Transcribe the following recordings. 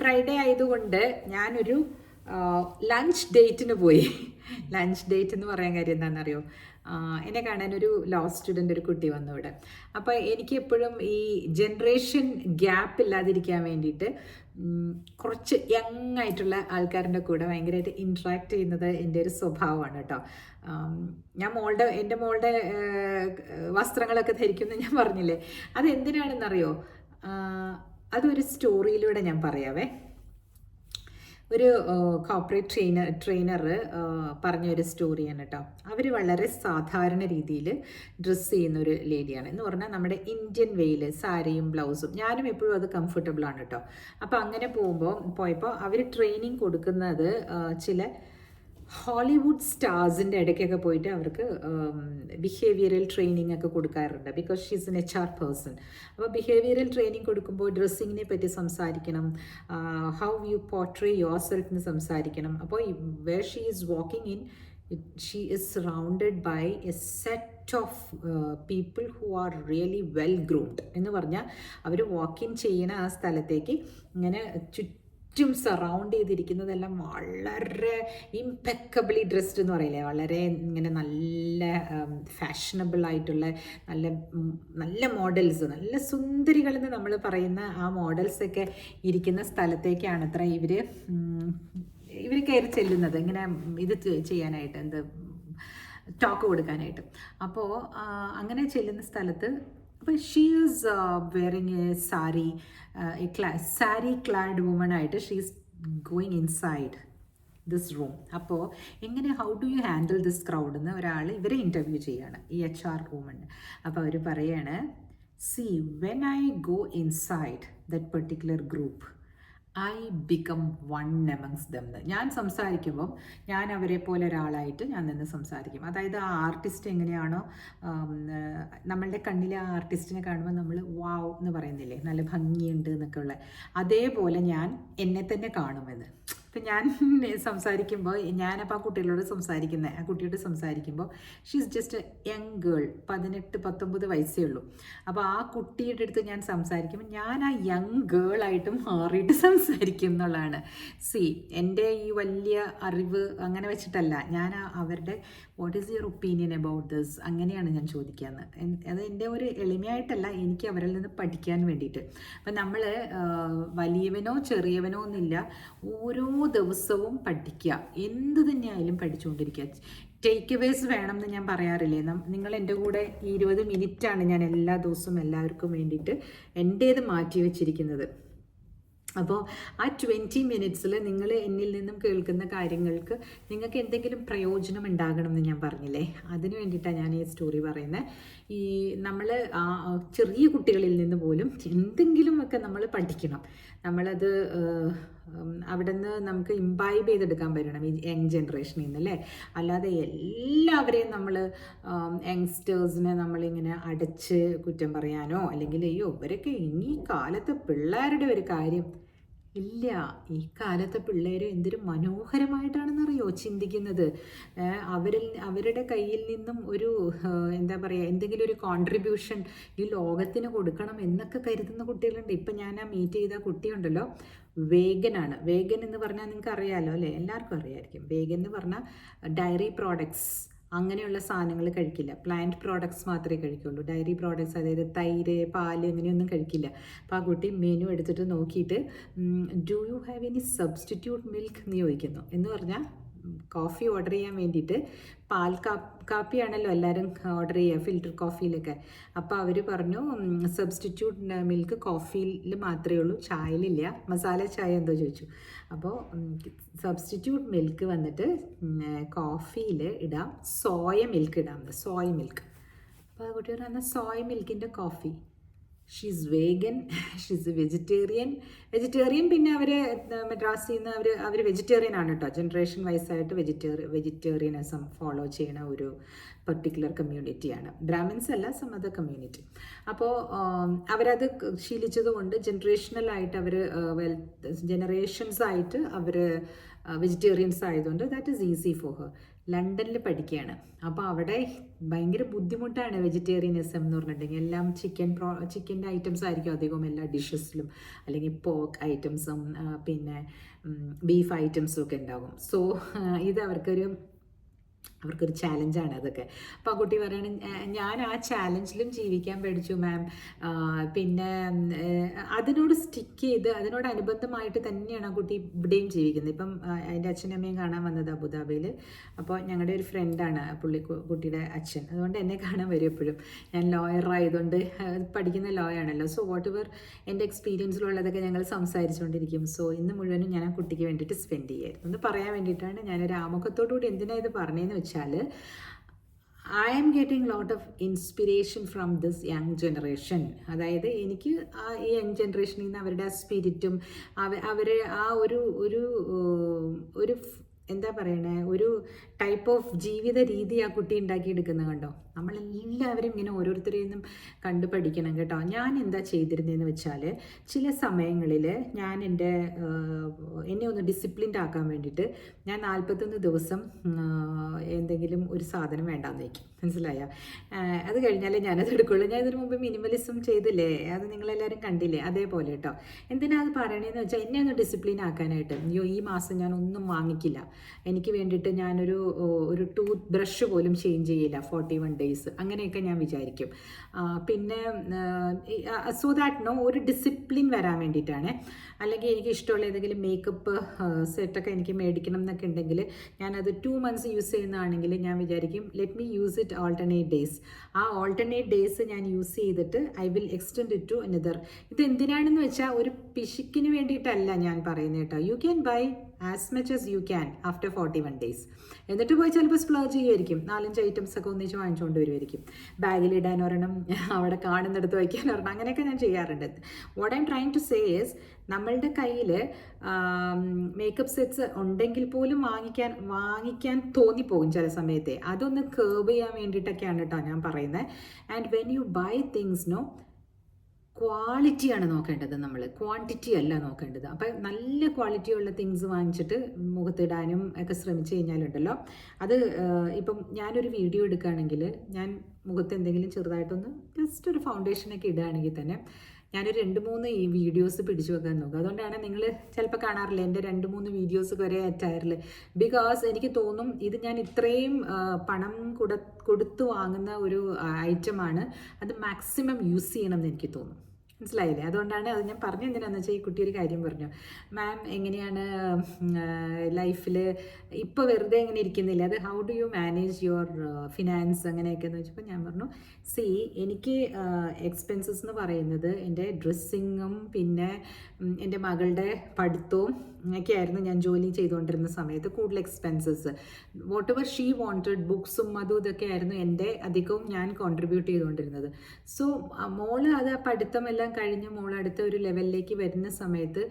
Friday ആയതുകൊണ്ട് ഞാനൊരു lunch ഡേറ്റിന് പോയി. ലഞ്ച് ഡേറ്റ് എന്ന് പറയാൻ കാര്യം എന്താണെന്നറിയോ? എന്നെ കാണാൻ ഒരു ലോ സ്റ്റുഡൻ്റ് ഒരു കുട്ടി വന്നു ഇവിടെ. അപ്പോൾ എനിക്ക് എപ്പോഴും ഈ ജനറേഷൻ ഗ്യാപ്പ് ഇല്ലാതിരിക്കാൻ വേണ്ടിയിട്ട് കുറച്ച് യങ് ആയിട്ടുള്ള ആൾക്കാരുടെ കൂടെ ഭയങ്കരമായിട്ട് ഇൻട്രാക്ട് ചെയ്യുന്നത് എൻ്റെ ഒരു സ്വഭാവമാണ് കേട്ടോ. ഞാൻ എൻ്റെ മോളുടെ വസ്ത്രങ്ങളൊക്കെ ധരിക്കുമെന്ന് ഞാൻ പറഞ്ഞില്ലേ, അതെന്തിനാണെന്നറിയോ? അതൊരു സ്റ്റോറിയിലൂടെ ഞാൻ പറയാവേ. ഒരു കോർപ്പറേറ്റ് ട്രെയിനർ പറഞ്ഞൊരു സ്റ്റോറിയാണ് കേട്ടോ. അവർ വളരെ സാധാരണ രീതിയിൽ ഡ്രസ്സ് ചെയ്യുന്ന ഒരു ലേഡിയാണ്. എന്ന് പറഞ്ഞാൽ നമ്മുടെ ഇന്ത്യൻ വേയിൽ സാരിയും ബ്ലൗസും, ഞാനും എപ്പോഴും അത് കംഫർട്ടബിൾ ആണ് കേട്ടോ. അപ്പോൾ അങ്ങനെ പോയപ്പോൾ അവർ ട്രെയിനിങ് കൊടുക്കുന്നത് ചില ഹോളിവുഡ് സ്റ്റാർസിൻ്റെ ഇടയ്ക്കൊക്കെ പോയിട്ട് അവർക്ക് ബിഹേവിയറൽ ട്രെയിനിങ് ഒക്കെ കൊടുക്കാറുണ്ട്. Because she's an HR person. അപ്പോൾ ബിഹേവിയറൽ ട്രെയിനിങ് കൊടുക്കുമ്പോൾ ഡ്രസ്സിങ്ങിനെ പറ്റി സംസാരിക്കണം, how you portray yourself എന്ന് സംസാരിക്കണം. അപ്പോൾ where she is walking in, she is surrounded by a set of people who are really well groomed. എന്ന് പറഞ്ഞാൽ അവർ വാക്കിൻ ചെയ്യുന്ന ആ സ്ഥലത്തേക്ക് ഇങ്ങനെ ചുറ്റും സറൗണ്ട് ചെയ്തിരിക്കുന്നതെല്ലാം വളരെ ഇംപെക്കബിളി ഡ്രസ്ഡ് എന്ന് പറയില്ലേ, വളരെ ഇങ്ങനെ നല്ല ഫാഷനബിൾ ആയിട്ടുള്ള നല്ല നല്ല മോഡൽസ്, നല്ല സുന്ദരികളെന്ന് നമ്മൾ പറയുന്ന ആ മോഡൽസൊക്കെ ഇരിക്കുന്ന സ്ഥലത്തേക്കാണ് അത്ര ഇവർ കയറി ചെല്ലുന്നത്, ഇങ്ങനെ ഇത് ചെയ്യാനായിട്ട്, ടോക്ക് കൊടുക്കാനായിട്ട്. അപ്പോൾ അങ്ങനെ ചെല്ലുന്ന സ്ഥലത്ത് അപ്പോൾ she is wearing a sari clad woman ആയിട്ട് she is going inside this room. അപ്പോൾ how do you handle this crowd എന്ന് ഒരാൾ ഇവരെ ഇൻ്റർവ്യൂ ചെയ്യാണ്, ഈ HR വുമണ്. അപ്പോൾ അവർ പറയാണ്, C when I go inside that particular group I become one amongst dum. ഞാൻ സംസാരിക്കുമ്പം ഞാൻ അവരെ പോലെ ഒരാളായിട്ട് ഞാൻ നിന്ന് സംസാരിക്കും. അതായത് ആ ആർട്ടിസ്റ്റ് എങ്ങനെയാണോ, നമ്മളുടെ കണ്ണിലെ ആ ആർട്ടിസ്റ്റിനെ കാണുമ്പോൾ നമ്മൾ വാവ് എന്ന് പറയുന്നില്ലേ, നല്ല ഭംഗിയുണ്ട് എന്നൊക്കെ ഉള്ള, അതേപോലെ ഞാൻ എന്നെ തന്നെ കാണുമെന്ന്. ഇപ്പം ഞാൻ സംസാരിക്കുമ്പോൾ, ഞാനപ്പോൾ ആ കുട്ടിയോട് സംസാരിക്കുമ്പോൾ she is just A young girl, 18-19 വയസ്സേ ഉള്ളൂ. അപ്പോൾ ആ കുട്ടിയുടെ അടുത്ത് ഞാൻ സംസാരിക്കുമ്പോൾ ഞാൻ ആ യങ് ഗേളായിട്ട് മാറിയിട്ട് സംസാരിക്കും എന്നുള്ളതാണ്. എൻ്റെ ഈ വലിയ അറിവ് അങ്ങനെ വെച്ചിട്ടല്ല, ഞാൻ അവരുടെ what is your opinion about this അങ്ങനെയാണ് ഞാൻ ചോദിക്കാമെന്ന്. അത് എൻ്റെ ഒരു എളിമയായിട്ടല്ല, എനിക്ക് അവരിൽ നിന്ന് പഠിക്കാൻ വേണ്ടിയിട്ട്. അപ്പം നമ്മൾ വലിയവനോ ചെറിയവനോ ഒന്നുമില്ല, ഓരോ ദിവസവും പഠിക്കുക, എന്ത് തന്നെയായാലും പഠിച്ചുകൊണ്ടിരിക്കുക. ടേക്ക് അവേസ് വേണം എന്ന് ഞാൻ പറയാറില്ലേ. നിങ്ങൾ എൻ്റെ കൂടെ 20 മിനിറ്റാണ് ഞാൻ എല്ലാ ദിവസവും എല്ലാവർക്കും വേണ്ടിയിട്ട് എൻ്റേത് മാറ്റി വെച്ചിരിക്കുന്നത്. അപ്പോൾ ആ 20 മിനിറ്റ്സിൽ നിങ്ങൾ എന്നിൽ നിന്നും കേൾക്കുന്ന കാര്യങ്ങൾക്ക് നിങ്ങൾക്ക് എന്തെങ്കിലും പ്രയോജനം ഉണ്ടാകണമെന്ന് ഞാൻ പറഞ്ഞില്ലേ, അതിന് വേണ്ടിയിട്ടാണ് ഞാൻ ഈ സ്റ്റോറി പറയുന്നത്. ഈ നമ്മൾ ചെറിയ കുട്ടികളിൽ നിന്ന് പോലും എന്തെങ്കിലുമൊക്കെ നമ്മൾ പഠിക്കണം. നമ്മളത് അവിടെ നിന്ന് നമുക്ക് ഇംബൈബ് ചെയ്തെടുക്കാൻ പറ്റണം ഈ യങ് ജനറേഷനിൽ നിന്ന് അല്ലേ. അല്ലാതെ എല്ലാവരെയും നമ്മൾ യങ്സ്റ്റേഴ്സിനെ നമ്മളിങ്ങനെ അടച്ച് കുറ്റം പറയാനോ അല്ലെങ്കിൽ അയ്യോ ഇവരൊക്കെ ഈ കാലത്തെ പിള്ളേരുടെ ഒരു കാര്യം ഇല്ല. ഈ കാലത്തെ പിള്ളേർ എന്തൊരു മനോഹരമായിട്ടാണെന്നറിയോ ചിന്തിക്കുന്നത്. അവരുടെ കയ്യിൽ നിന്നും ഒരു എന്താ പറയുക, എന്തെങ്കിലും ഒരു കോൺട്രിബ്യൂഷൻ ഈ ലോകത്തിന് കൊടുക്കണം എന്നൊക്കെ കരുതുന്ന കുട്ടികളുണ്ട്. ഇപ്പം ഞാൻ ആ മീറ്റ് ചെയ്ത കുട്ടിയുണ്ടല്ലോ, വേഗനാണ്. വേഗൻ എന്ന് പറഞ്ഞാൽ നിങ്ങൾക്ക് അറിയാമല്ലോ അല്ലേ, എല്ലാവർക്കും അറിയാമായിരിക്കും. വേഗൻ എന്ന് പറഞ്ഞാൽ ഡയറി പ്രോഡക്ട്സ് അങ്ങനെയുള്ള സാധനങ്ങൾ കഴിക്കില്ല, പ്ലാന്റ് പ്രോഡക്ട്സ് മാത്രമേ കഴിക്കുള്ളൂ. ഡയറി പ്രോഡക്ട്സ്, അതായത് തൈര്, പാല് ഇങ്ങനെയൊന്നും കഴിക്കില്ല. അപ്പോൾ ആ കുട്ടി മെനു എടുത്തിട്ട് നോക്കിയിട്ട് do you have any substitute milk എന്ന് ചോദിക്കുന്നു. എന്ന് പറഞ്ഞാൽ കോഫി ഓർഡർ ചെയ്യാൻ വേണ്ടിയിട്ട് പാൽ കാപ്പിയാണല്ലോ എല്ലാവരും ഓർഡർ ചെയ്യുക ഫിൽറ്റർ കോഫിയിലൊക്കെ. അപ്പോൾ അവർ പറഞ്ഞു സബ്സ്റ്റിറ്റ്യൂട്ട് മിൽക്ക് കോഫിയിൽ മാത്രമേ ഉള്ളൂ, ചായയിലില്ല, മസാല ചായ എന്തോ ചോദിച്ചു. അപ്പോൾ സബ്സ്റ്റിറ്റ്യൂട്ട് മിൽക്ക് വന്നിട്ട് കോഫിയിൽ ഇടാം, സോയ മിൽക്ക് ഇടാം, സോയ മിൽക്ക്. അപ്പോൾ ആ കുട്ടി പറഞ്ഞാൽ സോയ മിൽക്കിൻ്റെ കോഫി. She's vegan, she's vegetarian. പിന്നെ അവർ മദ്രാസിൽ നിന്ന് അവർ വെജിറ്റേറിയൻ ആണ് കേട്ടോ. ജനറേഷൻ വൈസായിട്ട് വെജിറ്റേറിയനിസം ഫോളോ ചെയ്യുന്ന ഒരു പെർട്ടിക്കുലർ കമ്മ്യൂണിറ്റിയാണ്. ബ്രാഹ്മിൻസ് അല്ല, സം അതർ കമ്മ്യൂണിറ്റി. അപ്പോൾ അവരത് ശീലിച്ചതുകൊണ്ട് ജനറേഷണലായിട്ട് ജനറേഷൻസ് ആയിട്ട് അവർ വെജിറ്റേറിയൻസ് ആയതുകൊണ്ട് that is easy for her. ലണ്ടനിൽ പഠിക്കുകയാണ്. അപ്പോൾ അവിടെ ഭയങ്കര ബുദ്ധിമുട്ടാണ് വെജിറ്റേറിയനിസം എന്ന് പറഞ്ഞിട്ടുണ്ടെങ്കിൽ. എല്ലാം ചിക്കൻ്റെ ഐറ്റംസ് ആയിരിക്കും അധികവും എല്ലാ ഡിഷസിലും, അല്ലെങ്കിൽ പോർക്ക് ഐറ്റംസും പിന്നെ ബീഫ് ഐറ്റംസും ഒക്കെ ഉണ്ടാകും. സോ ഇത് അവർക്കൊരു ചാലഞ്ചാണ് അതൊക്കെ. അപ്പോൾ ആ കുട്ടി പറയണ ഞാൻ ആ ചാലഞ്ചിലും ജീവിക്കാൻ പഠിച്ചു മാം. പിന്നെ അതിനോട് സ്റ്റിക്ക് ചെയ്ത് അതിനോടനുബന്ധമായിട്ട് തന്നെയാണ് ആ കുട്ടി ഇവിടെയും ജീവിക്കുന്നത്. ഇപ്പം അതിൻ്റെ അച്ഛനമ്മയും കാണാൻ വന്നത് അബുദാബിയിൽ. അപ്പോൾ ഞങ്ങളുടെ ഒരു ഫ്രണ്ടാണ് കുട്ടിയുടെ അച്ഛൻ. അതുകൊണ്ട് എന്നെ കാണാൻ വരും എപ്പോഴും. ഞാൻ ലോയർ ആയതുകൊണ്ട് പഠിക്കുന്ന ലോ ആണല്ലോ. സോ വാട്ട് എവർ എൻ്റെ എക്സ്പീരിയൻസിലുള്ളതൊക്കെ ഞങ്ങൾ സംസാരിച്ചുകൊണ്ടിരിക്കും. സോ ഇന്ന് മുഴുവനും ഞാൻ ആ കുട്ടിക്ക് വേണ്ടിയിട്ട് സ്പെൻഡ് ചെയ്യായിരുന്നു. ഒന്ന് പറയാൻ വേണ്ടിയിട്ടാണ് ഞാനൊരു ആമുഖത്തോടു കൂടി എന്തിനാണ് ഇത് പറഞ്ഞതെന്ന് വെച്ചാൽ, I am getting lot of inspiration from this young generation. അതായത് എനിക്ക് ഈ യങ് ജനറേഷനിൽ നിന്ന് അവരുടെ ആ സ്പിരിറ്റും അവരെ ആ ഒരു എന്താ പറയണേ, ഒരു ടൈപ്പ് ഓഫ് ജീവിത രീതി ആ കുട്ടി ഉണ്ടാക്കിയെടുക്കുന്നത് കണ്ടോ. നമ്മളെല്ലാവരും ഇങ്ങനെ ഓരോരുത്തരെയും നിന്നും കണ്ടു പഠിക്കണം കേട്ടോ. ഞാൻ എന്താ ചെയ്തിരുന്നതെന്ന് വെച്ചാൽ, ചില സമയങ്ങളിൽ ഞാൻ എന്നെ ഒന്ന് ഡിസിപ്ലിൻഡ് ആക്കാൻ വേണ്ടിയിട്ട് ഞാൻ 41 ദിവസം എന്തെങ്കിലും ഒരു സാധനം വേണ്ടാന്ന് വയ്ക്കും. മനസ്സിലായോ? അത് കഴിഞ്ഞാലേ ഞാനത് എടുക്കുള്ളൂ. ഞാൻ ഇതിനു മുമ്പ് മിനിമലിസം ചെയ്തില്ലേ, അത് നിങ്ങളെല്ലാവരും കണ്ടില്ലേ, അതേപോലെ കേട്ടോ. എന്തിനാ അത് പറയണതെന്ന് വെച്ചാൽ, എന്നെ ഒന്ന് ഡിസിപ്ലിൻ ആക്കാനായിട്ട്. അയ്യോ ഈ മാസം ഞാൻ ഒന്നും വാങ്ങിക്കില്ല, എനിക്ക് വേണ്ടിയിട്ട് ഞാനൊരു ടൂത്ത് ബ്രഷ് പോലും ചേഞ്ച് ചെയ്യില്ല 41 ഡേയ്സ്, അങ്ങനെയൊക്കെ ഞാൻ വിചാരിക്കും. പിന്നെ സോ ദാറ്റ് ഒരു ഡിസിപ്ലിൻ വരാൻ വേണ്ടിയിട്ടാണ്. അല്ലെങ്കിൽ എനിക്ക് ഇഷ്ടമുള്ള ഏതെങ്കിലും മേക്കപ്പ് സെറ്റൊക്കെ എനിക്ക് മേടിക്കണം എന്നൊക്കെ ഉണ്ടെങ്കിൽ ഞാനത് 2 months യൂസ് ചെയ്യുന്നതാണെങ്കിൽ ഞാൻ വിചാരിക്കും let me use it alternate days. ആ ആൾട്ടർനേറ്റ് ഡേയ്സ് ഞാൻ യൂസ് ചെയ്തിട്ട് I will extend it to another. ഇത് എന്തിനാണെന്ന് വെച്ചാൽ ഒരു പിശുക്കിന് വേണ്ടിയിട്ടല്ല ഞാൻ പറയുന്നത് കേട്ടോ. You can buy as much as you can after 41 days. എന്നിട്ട് പോയി ചിലപ്പോൾ സ്പ്ലോജ് ചെയ്യുമായിരിക്കും, 4-5 ഐറ്റംസ് ഒക്കെ ഒന്നിച്ച് വാങ്ങിച്ചുകൊണ്ട് വരുമായിരിക്കും. ബാഗിലിടാൻ ഒരെണ്ണം, അവിടെ കാണുന്നിടത്ത് വയ്ക്കാൻ ഒരെണ്ണം, അങ്ങനെയൊക്കെ ഞാൻ ചെയ്യാറുണ്ട്. What I am trying to say is, നമ്മളുടെ കയ്യിൽ മേക്കപ്പ് സെറ്റ്സ് ഉണ്ടെങ്കിൽ പോലും വാങ്ങിക്കാൻ തോന്നിപ്പോകും ചില സമയത്തെ. അതൊന്ന് കേർവ് ചെയ്യാൻ വേണ്ടിയിട്ടൊക്കെയാണ് കേട്ടോ ഞാൻ പറയുന്നത്. And when you buy things ക്വാളിറ്റിയാണ് നോക്കേണ്ടത്, നമ്മൾ ക്വാണ്ടിറ്റി അല്ല നോക്കേണ്ടത്. അപ്പം നല്ല ക്വാളിറ്റിയുള്ള തിങ്സ് വാങ്ങിച്ചിട്ട് മുഖത്തിടാനും ഒക്കെ ശ്രമിച്ചു കഴിഞ്ഞാലുണ്ടല്ലോ, അത് ഇപ്പം ഞാനൊരു വീഡിയോ എടുക്കുകയാണെങ്കിൽ, ഞാൻ മുഖത്ത് എന്തെങ്കിലും ചെറുതായിട്ടൊന്ന് ജസ്റ്റ് ഒരു ഫൗണ്ടേഷനൊക്കെ ഇടുകയാണെങ്കിൽ തന്നെ ഞാനൊരു 2-3 ഈ വീഡിയോസ് പിടിച്ചു വെക്കാൻ നോക്കും. അതുകൊണ്ടാണ് നിങ്ങൾ ചിലപ്പോൾ കാണാറില്ല എൻ്റെ 2-3 വീഡിയോസ് വരെ അറ്റാറിൽ. ബിക്കോസ് എനിക്ക് തോന്നും ഇത് ഞാൻ ഇത്രയും പണം കൊടുത്ത് വാങ്ങുന്ന ഒരു ഐറ്റമാണ്, അത് മാക്സിമം യൂസ് ചെയ്യണം എന്ന് എനിക്ക് തോന്നും. മനസ്സിലായില്ലേ? അതുകൊണ്ടാണ് അത് ഞാൻ പറഞ്ഞു. എന്തിനാണെന്ന് വെച്ചാൽ, ഈ കുട്ടി ഒരു കാര്യം പറഞ്ഞു, മാം എങ്ങനെയാണ് ലൈഫിൽ ഇപ്പോൾ വെറുതെ ഇങ്ങനെ ഇരിക്കുന്നില്ല, അത് how do you manage your finance അങ്ങനെയൊക്കെ എന്ന് വെച്ചപ്പോൾ ഞാൻ പറഞ്ഞു, എനിക്ക് എക്സ്പെൻസസ് എന്ന് പറയുന്നത് എൻ്റെ ഡ്രസ്സിങ്ങും പിന്നെ എൻ്റെ മകളുടെ പഠിത്തവും ഒക്കെയായിരുന്നു ഞാൻ ജോലി ചെയ്തുകൊണ്ടിരുന്ന സമയത്ത് കൂടുതൽ expenses. Whatever she wanted, ബുക്സും അതും ഇതൊക്കെ ആയിരുന്നു എൻ്റെ അധികവും ഞാൻ കോൺട്രിബ്യൂട്ട് ചെയ്തുകൊണ്ടിരുന്നത്. സോ മോള് അത് പഠിത്തം എല്ലാം കഴിഞ്ഞ് മോൾ അടുത്ത ഒരു ലെവലിലേക്ക് വരുന്ന സമയത്ത്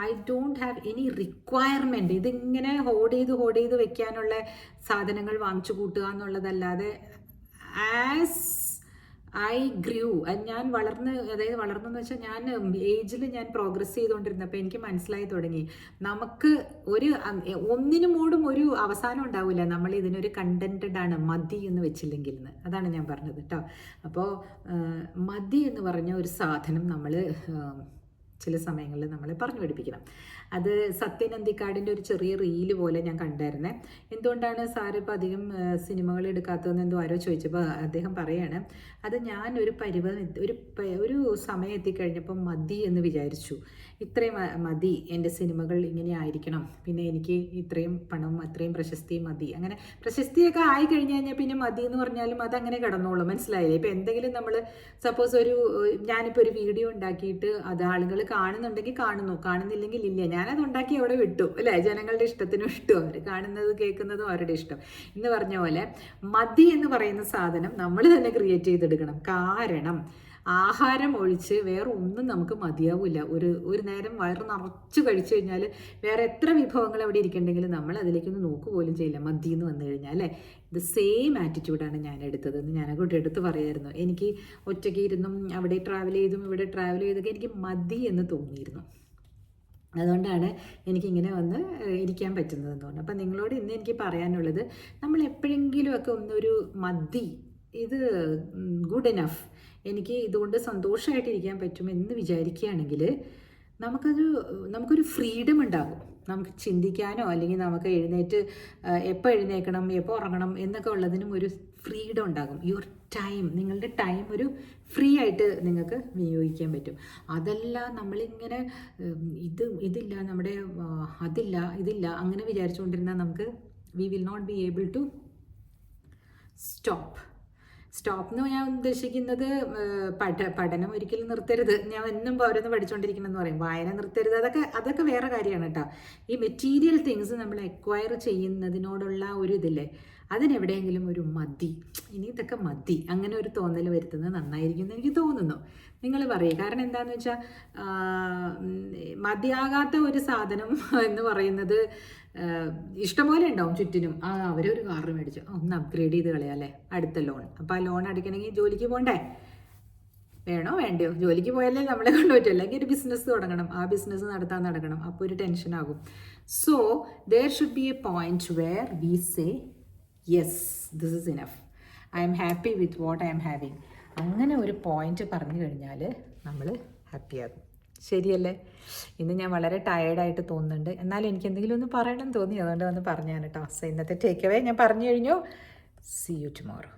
I don't have any requirement. ഇതിങ്ങനെ ഹോൾഡ് ചെയ്ത് വെക്കാനുള്ള സാധനങ്ങൾ വാങ്ങിച്ചു കൂട്ടുക എന്നുള്ളതല്ലാതെ ആസ് ഐ ഗ്രൂ, ഞാൻ വളർന്നെന്ന് വെച്ചാൽ ഞാൻ ഏജിൽ ഞാൻ പ്രോഗ്രസ് ചെയ്തുകൊണ്ടിരുന്നപ്പോൾ എനിക്ക് മനസ്സിലായി തുടങ്ങി, നമുക്ക് ഒന്നിനും മൂടും ഒരു അവസാനം ഉണ്ടാവില്ല. നമ്മൾ ഇതിനൊരു കണ്ടന്റഡ് ആണ് മതി എന്ന് വെച്ചില്ലെങ്കിൽ എന്ന്. അതാണ് ഞാൻ പറഞ്ഞത് കേട്ടോ. അപ്പോൾ മതി എന്ന് പറഞ്ഞ ഒരു സാധനം നമ്മൾ ചില സമയങ്ങളിൽ നമ്മൾ പറഞ്ഞു പഠിപ്പിക്കണം. അത് സത്യൻ അന്തിക്കാടിൻ്റെ ഒരു ചെറിയ റീല് പോലെ ഞാൻ കണ്ടായിരുന്നേ. എന്തുകൊണ്ടാണ് സാറ് ഇപ്പോൾ അധികം സിനിമകൾ എടുക്കാത്തതെന്ന് എന്തോ ആരോ ചോദിച്ചപ്പോൾ അദ്ദേഹം പറയാണ്, അത് ഞാൻ ഒരു സമയം എത്തിക്കഴിഞ്ഞപ്പോൾ മതി എന്ന് വിചാരിച്ചു. ഇത്രയും മതി, എൻ്റെ സിനിമകൾ ഇങ്ങനെ ആയിരിക്കണം, പിന്നെ എനിക്ക് ഇത്രയും പണം അത്രയും പ്രശസ്തി മതി. അങ്ങനെ പ്രശസ്തിയൊക്കെ ആയി കഴിഞ്ഞാൽ പിന്നെ മതി എന്ന് പറഞ്ഞാലും അതങ്ങനെ കിടന്നോളും. മനസ്സിലായില്ലേ? ഇപ്പോൾ എന്തെങ്കിലും നമ്മൾ സപ്പോസ് ഞാനിപ്പോൾ ഒരു വീഡിയോ ഉണ്ടാക്കിയിട്ട് അത് ആളുകൾ കാണുന്നുണ്ടെങ്കിൽ കാണുന്നില്ലെങ്കിൽ ഇല്ല, ഞാനത് ഉണ്ടാക്കി അവിടെ വിട്ടു അല്ലേ, ജനങ്ങളുടെ ഇഷ്ടത്തിനും ഇഷ്ടു, അവർ കാണുന്നത് കേൾക്കുന്നതും അവരുടെ ഇഷ്ടം എന്ന് പറഞ്ഞ പോലെ മതി എന്ന് പറയുന്ന സാധനം നമ്മൾ തന്നെ ക്രിയേറ്റ് ചെയ്തെടുക്കണം. കാരണം ആഹാരം ഒഴിച്ച് വേറെ ഒന്നും നമുക്ക് മതിയാവില്ല. ഒരു നേരം വയറ് നിറച്ച് കഴിച്ചു കഴിഞ്ഞാൽ വേറെ എത്ര വിഭവങ്ങൾ അവിടെ ഇരിക്കണ്ടെങ്കിലും നമ്മൾ അതിലേക്കൊന്നും നോക്കുപോലും ചെയ്യില്ല മതി എന്ന് വന്നു കഴിഞ്ഞാൽ അല്ലേ. ഇത് സെയിം ആറ്റിറ്റ്യൂഡാണ് ഞാൻ എടുത്തതെന്ന് ഞാൻ അങ്ങോട്ട് എടുത്ത് പറയായിരുന്നു. എനിക്ക് ഒറ്റയ്ക്ക് ഇരുന്നും അവിടെ ട്രാവൽ ചെയ്തും ഇവിടെ ട്രാവൽ ചെയ്തൊക്കെ എനിക്ക് മതി എന്ന് തോന്നിയിരുന്നു. അതുകൊണ്ടാണ് എനിക്കിങ്ങനെ വന്ന് ഇരിക്കാൻ പറ്റുന്നതെന്ന് തോന്നുന്നു. അപ്പം നിങ്ങളോട് ഇന്ന് എനിക്ക് പറയാനുള്ളത്, നമ്മൾ എപ്പോഴെങ്കിലുമൊക്കെ ഒന്നൊരു മതി, ഇത് ഗുഡ് എനഫ്, എനിക്ക് ഇതുകൊണ്ട് സന്തോഷമായിട്ടിരിക്കാൻ പറ്റുമെന്ന് വിചാരിക്കുകയാണെങ്കിൽ നമുക്കൊരു ഫ്രീഡം ഉണ്ടാകും. നമുക്ക് ചിന്തിക്കാനോ അല്ലെങ്കിൽ നമുക്ക് എപ്പോൾ എഴുന്നേക്കണം, എപ്പോൾ ഉറങ്ങണം എന്നൊക്കെ ഉള്ളതിനും ഒരു ഫ്രീഡം ഉണ്ടാകും. യുവർ ടൈം, നിങ്ങളുടെ ടൈം ഒരു ഫ്രീ ആയിട്ട് നിങ്ങൾക്ക് വിനിയോഗിക്കാൻ പറ്റും. അതല്ല നമ്മളിങ്ങനെ ഇതില്ല, നമ്മുടെ ഇതില്ല അങ്ങനെ വിചാരിച്ചുകൊണ്ടിരുന്നാൽ നമുക്ക് we will not be able to stop എന്ന് ഞാൻ ഉദ്ദേശിക്കുന്നത് പഠനം ഒരിക്കലും നിർത്തരുത്. ഞാൻ എന്നും ഓരോന്ന് പഠിച്ചുകൊണ്ടിരിക്കണമെന്ന് പറയും, വായന നിർത്തരുത്, അതൊക്കെ വേറെ കാര്യമാണ് കേട്ടോ. ഈ മെറ്റീരിയൽ തിങ്സ് നമ്മൾ അക്വയർ ചെയ്യുന്നതിനോടുള്ള ഒരു ഇതില്ലേ, അതിനെവിടെയെങ്കിലും ഒരു മതി, ഇനി ഇതൊക്കെ മതി, അങ്ങനെ ഒരു തോന്നൽ വരുത്തുന്നത് നന്നായിരിക്കും എന്ന് എനിക്ക് തോന്നുന്നു. നിങ്ങൾ പറയും. കാരണം എന്താണെന്ന് വെച്ചാൽ മതിയാകാത്ത ഒരു സാധനം എന്ന് പറയുന്നത് ഇഷ്ടംപോലെ ഉണ്ടാവും ചുറ്റിനും. അവരൊരു കാറ് മേടിച്ചു, ഒന്ന് അപ്ഗ്രേഡ് ചെയ്ത് കളയാല്ലേ, അടുത്ത ലോൺ. അപ്പോൾ ആ ലോൺ അടിക്കണമെങ്കിൽ ജോലിക്ക് പോകണ്ടേ? വേണോ വേണ്ടയോ? ജോലിക്ക് പോയാലേ നമ്മളെ കൊണ്ട് പറ്റും. അല്ലെങ്കിൽ ഒരു ബിസിനസ് തുടങ്ങണം, ആ ബിസിനസ് നടക്കണം, അപ്പോൾ ഒരു ടെൻഷനാകും. So there should be a point where we say yes, this is enough, I am happy with what I am having. അങ്ങനെ ഒരു പോയിന്റ് പറഞ്ഞു കഴിഞ്ഞാൽ നമ്മൾ ഹാപ്പിയാകും. ശരിയല്ലേ? ഇന്ന് ഞാൻ വളരെ ടയേർഡായിട്ട് തോന്നുന്നുണ്ട്, എന്നാലും എനിക്ക് എന്തെങ്കിലും ഒന്ന് പറയണം തോന്നി, അതുകൊണ്ട് വന്ന് പറഞ്ഞാണ് കേട്ടോ. സോ ഇന്നത്തെ ടേക്ക് അവേ ഞാൻ പറഞ്ഞു കഴിഞ്ഞു. See you tomorrow.